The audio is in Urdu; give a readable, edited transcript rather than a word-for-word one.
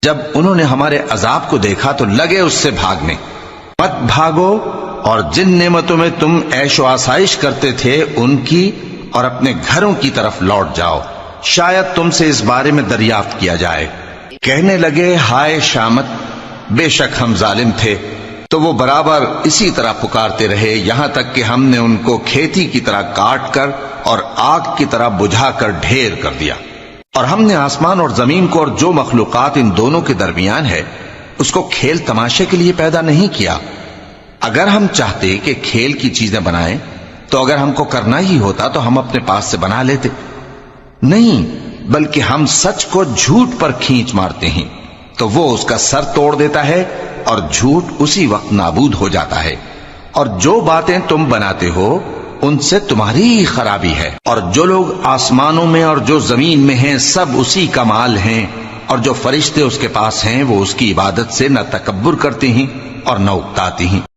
جب انہوں نے ہمارے عذاب کو دیکھا تو لگے اس سے بھاگنے۔ مت بھاگو، اور جن نعمتوں میں تم عیش و آسائش کرتے تھے ان کی اور اپنے گھروں کی طرف لوٹ جاؤ، شاید تم سے اس بارے میں دریافت کیا جائے۔ کہنے لگے ہائے شامت، بے شک ہم ظالم تھے۔ تو وہ برابر اسی طرح پکارتے رہے یہاں تک کہ ہم نے ان کو کھیتی کی طرح کاٹ کر اور آگ کی طرح بجھا کر ڈھیر کر دیا۔ اور ہم نے آسمان اور زمین کو اور جو مخلوقات ان دونوں کے درمیان ہے اس کو کھیل تماشے کے لیے پیدا نہیں کیا۔ اگر ہم چاہتے کہ کھیل کی چیزیں بنائیں تو اگر ہم کو کرنا ہی ہوتا تو ہم اپنے پاس سے بنا لیتے، نہیں بلکہ ہم سچ کو جھوٹ پر کھینچ مارتے ہیں تو وہ اس کا سر توڑ دیتا ہے اور جھوٹ اسی وقت نابود ہو جاتا ہے۔ اور جو باتیں تم بناتے ہو ان سے تمہاری ہی خرابی ہے، اور جو لوگ آسمانوں میں اور جو زمین میں ہیں سب اسی کا مال ہیں، اور جو فرشتے اس کے پاس ہیں وہ اس کی عبادت سے نہ تکبر کرتے ہیں اور نہ اکتاتے ہیں۔